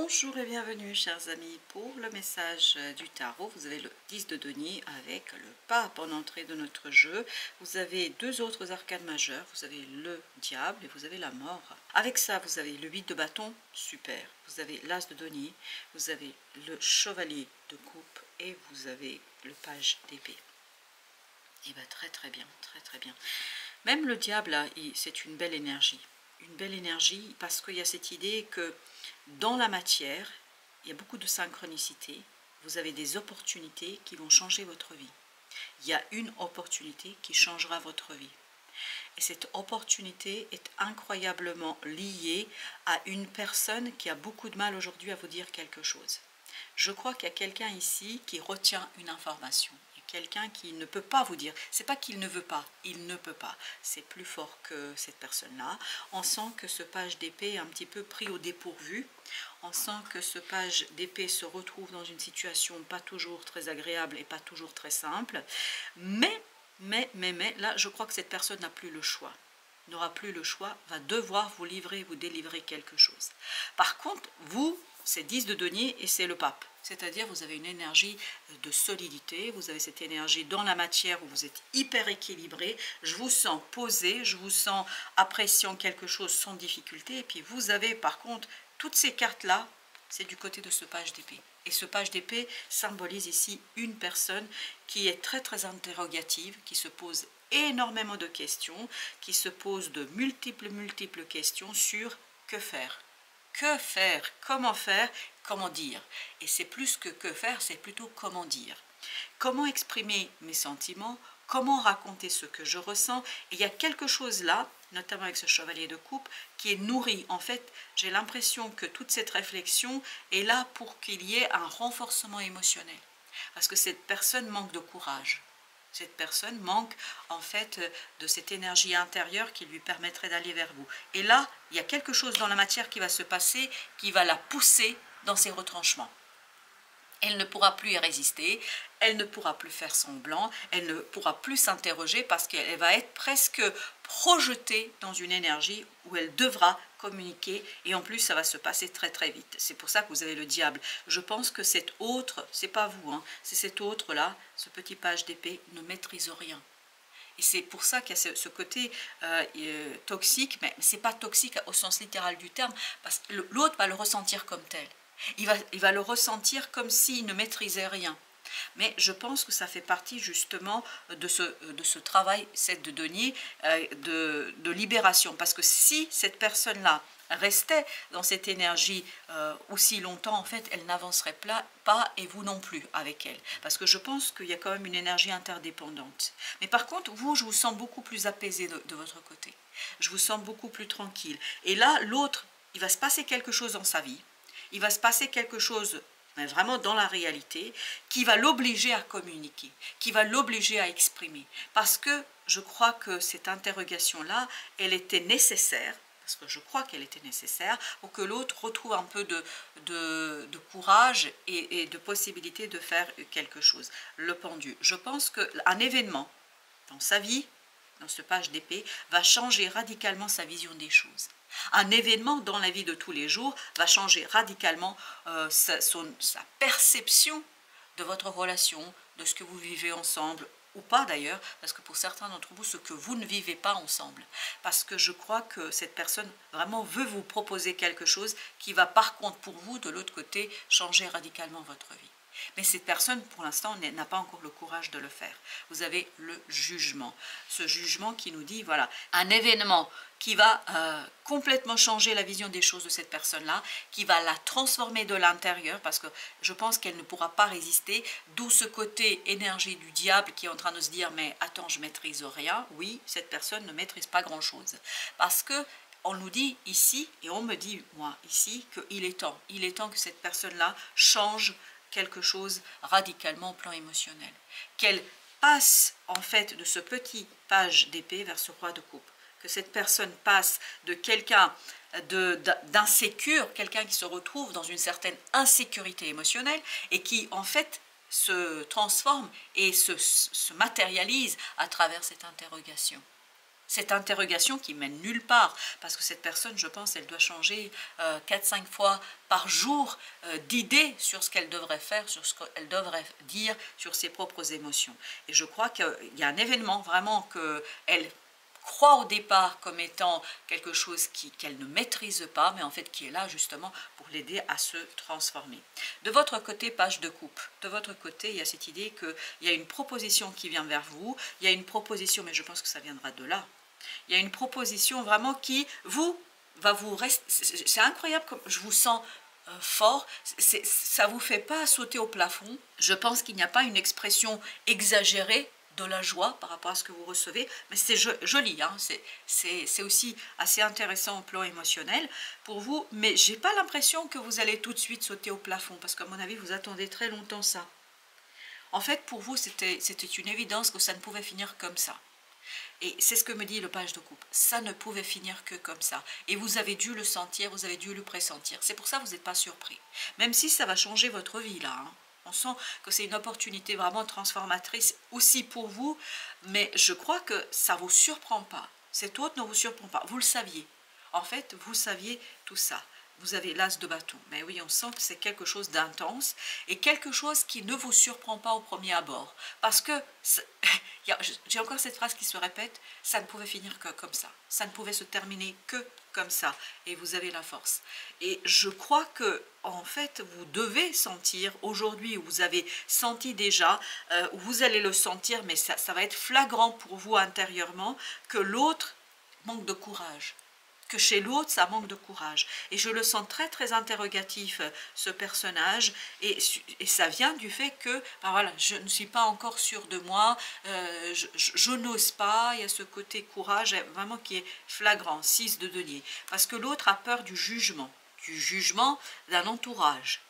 Bonjour et bienvenue chers amis pour le message du tarot. Vous avez le 10 de denier avec le pape en entrée de notre jeu. Vous avez deux autres arcanes majeures, vous avez le diable et vous avez la mort. Avec ça vous avez le 8 de bâton, super. Vous avez l'as de denier, vous avez le chevalier de coupe et vous avez le page d'épée. Et bien très bien, très bien. Même le diable là, c'est une belle énergie. Une belle énergie parce qu'il y a cette idée que dans la matière, il y a beaucoup de synchronicité. Vous avez des opportunités qui vont changer votre vie. Il y a une opportunité qui changera votre vie. Et cette opportunité est incroyablement liée à une personne qui a beaucoup de mal aujourd'hui à vous dire quelque chose. Je crois qu'il y a quelqu'un ici qui retient une information. Quelqu'un qui ne peut pas vous dire, c'est pas qu'il ne veut pas, il ne peut pas, c'est plus fort que cette personne-là. On sent que ce page d'épée est un petit peu pris au dépourvu, on sent que ce page d'épée se retrouve dans une situation pas toujours très agréable et pas toujours très simple, mais là je crois que cette personne n'a plus le choix. N'aura plus le choix, va devoir vous livrer, vous délivrer quelque chose. Par contre, vous, c'est 10 de denier et c'est le pape. C'est-à-dire vous avez une énergie de solidité, vous avez cette énergie dans la matière où vous êtes hyper équilibré, je vous sens posé, je vous sens appréciant quelque chose sans difficulté, et puis vous avez par contre toutes ces cartes-là, c'est du côté de ce page d'épée. Et ce page d'épée symbolise ici une personne qui est très interrogative, qui se pose énormément de questions, qui se pose de multiples questions sur que faire, comment dire. Et c'est plus que faire, c'est plutôt comment dire. Comment exprimer mes sentiments, comment raconter ce que je ressens. Et il y a quelque chose là, notamment avec ce chevalier de coupe, qui est nourri. En fait, j'ai l'impression que toute cette réflexion est là pour qu'il y ait un renforcement émotionnel. Parce que cette personne manque de courage. Cette personne manque en fait de cette énergie intérieure qui lui permettrait d'aller vers vous. Et là, il y a quelque chose dans la matière qui va se passer, qui va la pousser dans ses retranchements. Elle ne pourra plus y résister, elle ne pourra plus faire semblant, elle ne pourra plus s'interroger parce qu'elle va être presque projetée dans une énergie où elle devra communiquer, et en plus ça va se passer très vite. C'est pour ça que vous avez le diable. Je pense que cet autre, c'est pas vous, hein, c'est cet autre là, ce petit page d'épée, ne maîtrise rien. Et c'est pour ça qu'il y a ce côté toxique, mais ce n'est pas toxique au sens littéral du terme, parce que l'autre va le ressentir comme tel. Il va le ressentir comme s'il ne maîtrisait rien. Mais je pense que ça fait partie justement de ce travail, cette de denier, de libération. Parce que si cette personne-là restait dans cette énergie aussi longtemps, en fait, elle n'avancerait pas, et vous non plus avec elle. Parce que je pense qu'il y a quand même une énergie interdépendante. Mais par contre, vous, je vous sens beaucoup plus apaisé de votre côté. Je vous sens beaucoup plus tranquille. Et là, l'autre, il va se passer quelque chose dans sa vie. Il va se passer quelque chose, mais vraiment dans la réalité, qui va l'obliger à communiquer, qui va l'obliger à exprimer. Parce que je crois que cette interrogation-là, elle était nécessaire, parce que je crois qu'elle était nécessaire, pour que l'autre retrouve un peu de courage et de possibilité de faire quelque chose. Le pendu. Je pense qu'un événement dans sa vie, dans ce page d'épée, va changer radicalement sa vision des choses. Un événement dans la vie de tous les jours va changer radicalement sa perception de votre relation, de ce que vous vivez ensemble, ou pas d'ailleurs, parce que pour certains d'entre vous, ce que vous ne vivez pas ensemble. Parce que je crois que cette personne vraiment veut vous proposer quelque chose qui va par contre pour vous, de l'autre côté, changer radicalement votre vie. Mais cette personne, pour l'instant, n'a pas encore le courage de le faire. Vous avez le jugement. Ce jugement qui nous dit, voilà, un événement qui va complètement changer la vision des choses de cette personne-là, qui va la transformer de l'intérieur, parce que je pense qu'elle ne pourra pas résister, d'où ce côté énergie du diable qui est en train de se dire, mais attends, je ne maîtrise rien. Oui, cette personne ne maîtrise pas grand-chose. Parce que on nous dit ici, et on me dit, moi, ici, qu'il est temps que cette personne-là change quelque chose radicalement au plan émotionnel. Qu'elle passe en fait de ce petit page d'épée vers ce roi de coupe. Que cette personne passe de quelqu'un d'insécure, quelqu'un qui se retrouve dans une certaine insécurité émotionnelle et qui en fait se transforme et se matérialise à travers cette interrogation. Cette interrogation qui mène nulle part, parce que cette personne, je pense, elle doit changer 4-5 fois par jour d'idées sur ce qu'elle devrait faire, sur ce qu'elle devrait dire, sur ses propres émotions. Et je crois qu'il y a un événement vraiment qu'elle croit au départ comme étant quelque chose qu'elle ne maîtrise pas, mais en fait qui est là justement pour l'aider à se transformer. De votre côté, page de coupe, de votre côté, il y a cette idée qu'il y a une proposition qui vient vers vous, il y a une proposition, mais je pense que ça viendra de là, il y a une proposition vraiment qui va vous rester, c'est incroyable comme je vous sens fort, ça ne vous fait pas sauter au plafond. Je pense qu'il n'y a pas une expression exagérée de la joie par rapport à ce que vous recevez, mais c'est joli, hein, c'est aussi assez intéressant au plan émotionnel pour vous, mais j'ai pas l'impression que vous allez tout de suite sauter au plafond, parce qu'à mon avis, vous attendez très longtemps ça. En fait, pour vous, c'était une évidence que ça ne pouvait finir comme ça. Et c'est ce que me dit le page de coupe. Ça ne pouvait finir que comme ça. Et vous avez dû le sentir, vous avez dû le pressentir. C'est pour ça que vous n'êtes pas surpris. Même si ça va changer votre vie là. Hein. On sent que c'est une opportunité vraiment transformatrice aussi pour vous. Mais je crois que ça ne vous surprend pas. Cet autre ne vous surprend pas. Vous le saviez. En fait, vous saviez tout ça. Vous avez l'as de bâton. Mais oui, on sent que c'est quelque chose d'intense et quelque chose qui ne vous surprend pas au premier abord. Parce que, j'ai encore cette phrase qui se répète, ça ne pouvait finir que comme ça. Ça ne pouvait se terminer que comme ça. Et vous avez la force. Et je crois que, en fait, vous devez sentir, aujourd'hui, vous avez senti déjà, vous allez le sentir, mais ça va être flagrant pour vous intérieurement, que l'autre manque de courage. Que chez l'autre, ça manque de courage. Et je le sens très, très interrogatif, ce personnage. Et ça vient du fait que, ben voilà, je ne suis pas encore sûre de moi, je n'ose pas. Il y a ce côté courage vraiment qui est flagrant, 6 de denier. Parce que l'autre a peur du jugement d'un entourage.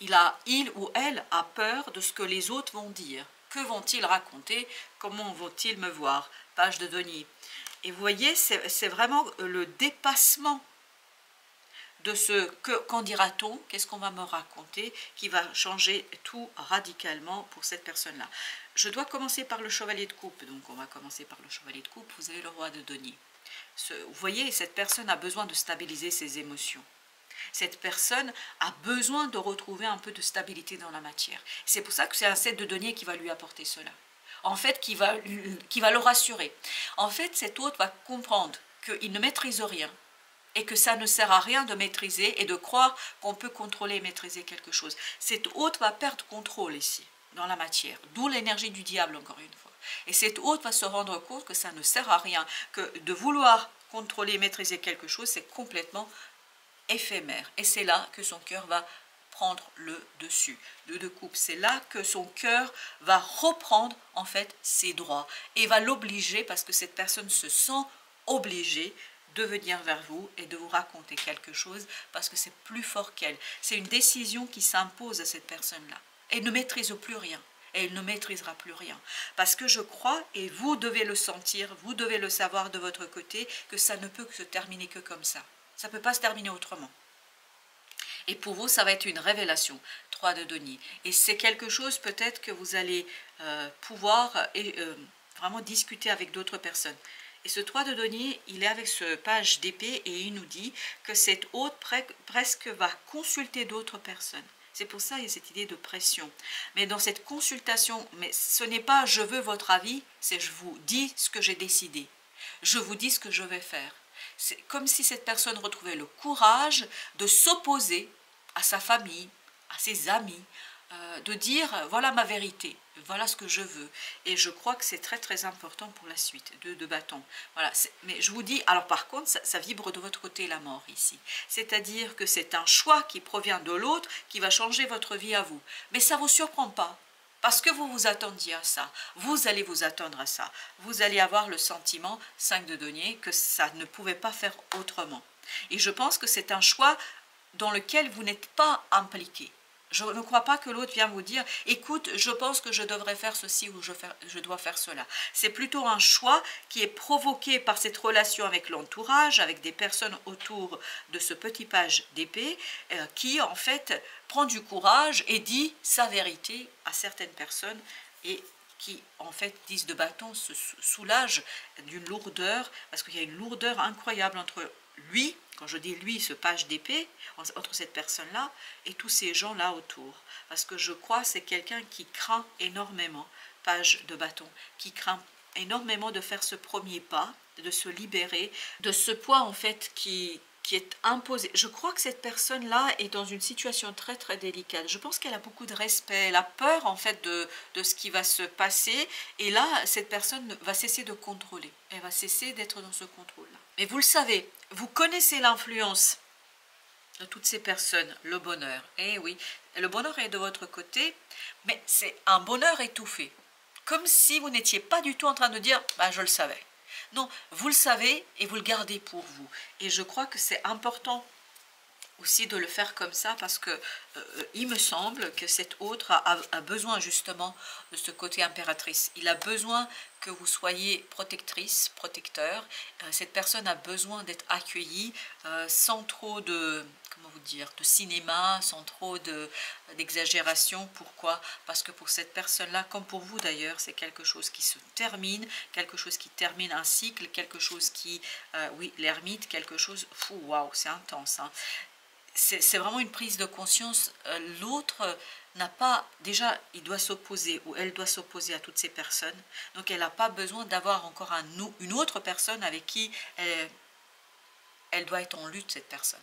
Il ou elle a peur de ce que les autres vont dire. Que vont-ils raconter? Comment vont-ils me voir? Page de denier. Et vous voyez, c'est vraiment le dépassement de ce qu'en dira-t-on, qu'est-ce qu'on va me raconter, qui va changer tout radicalement pour cette personne-là. Je dois commencer par le chevalier de coupe, donc on va commencer par le chevalier de coupe, vous avez le roi de denier. Vous voyez, cette personne a besoin de stabiliser ses émotions. Cette personne a besoin de retrouver un peu de stabilité dans la matière. C'est pour ça que c'est un 7 de denier qui va lui apporter cela. En fait, qui va le rassurer. En fait, cet autre va comprendre qu'il ne maîtrise rien et que ça ne sert à rien de maîtriser et de croire qu'on peut contrôler et maîtriser quelque chose. Cet autre va perdre contrôle ici, dans la matière, d'où l'énergie du diable, encore une fois. Et cet autre va se rendre compte que ça ne sert à rien, que de vouloir contrôler et maîtriser quelque chose, c'est complètement éphémère. Et c'est là que son cœur va prendre le dessus. Le de coupe, c'est là que son cœur va reprendre en fait ses droits et va l'obliger, parce que cette personne se sent obligée de venir vers vous et de vous raconter quelque chose parce que c'est plus fort qu'elle. C'est une décision qui s'impose à cette personne-là. Elle ne maîtrise plus rien. Et elle ne maîtrisera plus rien. Parce que je crois, et vous devez le sentir, vous devez le savoir de votre côté, que ça ne peut se terminer que comme ça. Ça ne peut pas se terminer autrement. Et pour vous, ça va être une révélation, 3 de denier. Et c'est quelque chose peut-être que vous allez pouvoir vraiment discuter avec d'autres personnes. Et ce 3 de denier, il est avec ce page d'épée et il nous dit que cet hôte presque va consulter d'autres personnes. C'est pour ça qu'il y a cette idée de pression. Mais dans cette consultation, mais ce n'est pas « je veux votre avis », c'est « je vous dis ce que j'ai décidé ». Je vous dis ce que je vais faire. C'est comme si cette personne retrouvait le courage de s'opposer à sa famille, à ses amis, de dire voilà ma vérité, voilà ce que je veux. Et je crois que c'est très très important pour la suite de bâton. Voilà, mais je vous dis, alors par contre, ça vibre de votre côté la mort ici. C'est-à-dire que c'est un choix qui provient de l'autre qui va changer votre vie à vous. Mais ça ne vous surprend pas. Parce que vous vous attendiez à ça, vous allez vous attendre à ça. Vous allez avoir le sentiment, 5 de denier, que ça ne pouvait pas faire autrement. Et je pense que c'est un choix dans lequel vous n'êtes pas impliqué. Je ne crois pas que l'autre vient vous dire « écoute, je pense que je devrais faire ceci ou je dois faire cela ». C'est plutôt un choix qui est provoqué par cette relation avec l'entourage, avec des personnes autour de ce petit page d'épée, qui en fait prend du courage et dit sa vérité à certaines personnes et qui, en fait, 10 de bâton se soulage d'une lourdeur, parce qu'il y a une lourdeur incroyable entre lui, quand je dis lui, ce page d'épée, entre cette personne-là et tous ces gens-là autour. Parce que je crois que c'est quelqu'un qui craint énormément, page de bâton, qui craint énormément de faire ce premier pas, de se libérer de ce poids, en fait, qui est imposé. Je crois que cette personne-là est dans une situation très très délicate. Je pense qu'elle a beaucoup de respect, elle a peur en fait de ce qui va se passer, et là cette personne va cesser de contrôler, elle va cesser d'être dans ce contrôle-là. Mais vous le savez, vous connaissez l'influence de toutes ces personnes, le bonheur. Eh oui, le bonheur est de votre côté, mais c'est un bonheur étouffé. Comme si vous n'étiez pas du tout en train de dire bah, « je le savais ». Non, vous le savez et vous le gardez pour vous. Et je crois que c'est important aussi de le faire comme ça, parce que il me semble que cet autre a besoin justement de ce côté impératrice. Il a besoin que vous soyez protectrice, protecteur. Cette personne a besoin d'être accueillie sans trop de, comment vous dire, de cinéma, sans trop d'exagération. Pourquoi? Parce que pour cette personne-là, comme pour vous d'ailleurs, c'est quelque chose qui se termine, quelque chose qui termine un cycle, quelque chose qui, oui, l'ermite, quelque chose, fou, waouh, c'est intense, hein. C'est vraiment une prise de conscience. L'autre n'a pas, déjà, il doit s'opposer, ou elle doit s'opposer à toutes ces personnes. Donc elle n'a pas besoin d'avoir encore une autre personne avec qui elle doit être en lutte, cette personne.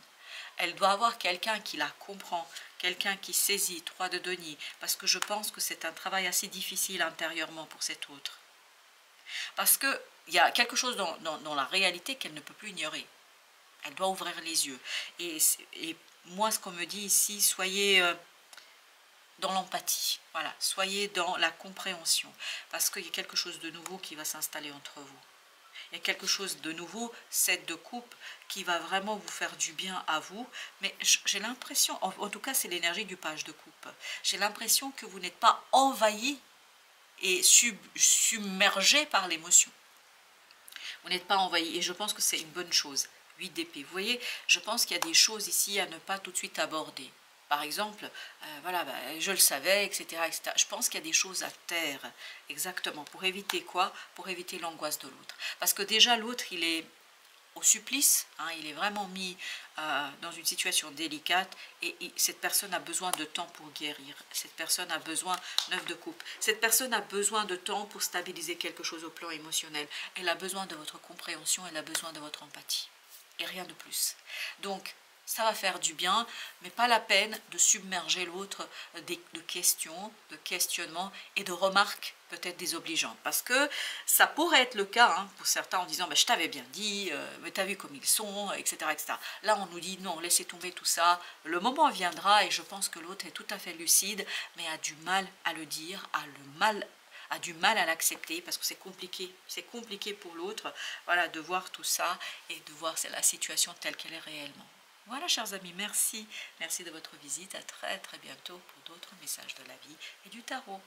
Elle doit avoir quelqu'un qui la comprend, quelqu'un qui saisit, 3 de denier, parce que je pense que c'est un travail assez difficile intérieurement pour cet autre. Parce qu'il y a quelque chose dans la réalité qu'elle ne peut plus ignorer. Elle doit ouvrir les yeux. Et moi, ce qu'on me dit ici, soyez dans l'empathie. Voilà, soyez dans la compréhension. Parce qu'il y a quelque chose de nouveau qui va s'installer entre vous. Il y a quelque chose de nouveau, 7 de coupe, qui va vraiment vous faire du bien à vous. Mais j'ai l'impression, en tout cas c'est l'énergie du page de coupe, j'ai l'impression que vous n'êtes pas envahi et submergé par l'émotion. Vous n'êtes pas envahi, et je pense que c'est une bonne chose. 8 d'épée. Vous voyez, je pense qu'il y a des choses ici à ne pas tout de suite aborder. Par exemple, voilà, je le savais, etc., etc. Je pense qu'il y a des choses à taire, exactement. Pour éviter quoi? Pour éviter l'angoisse de l'autre. Parce que déjà, l'autre, il est au supplice, hein, il est vraiment mis dans une situation délicate, et cette personne a besoin de temps pour guérir. Cette personne a besoin, 9 de coupe, cette personne a besoin de temps pour stabiliser quelque chose au plan émotionnel. Elle a besoin de votre compréhension, elle a besoin de votre empathie. Et rien de plus. Donc, ça va faire du bien, mais pas la peine de submerger l'autre de questions, de questionnements et de remarques peut-être désobligeantes. Parce que ça pourrait être le cas, hein, pour certains, en disant je t'avais bien dit, mais t'as vu comme ils sont, etc., etc. Là, on nous dit non, laissez tomber tout ça. Le moment viendra, et je pense que l'autre est tout à fait lucide, mais a du mal à le dire, a du mal à l'accepter, parce que c'est compliqué pour l'autre, voilà, de voir tout ça et de voir la situation telle qu'elle est réellement. Voilà, chers amis, merci de votre visite, à très très bientôt pour d'autres messages de la vie et du tarot.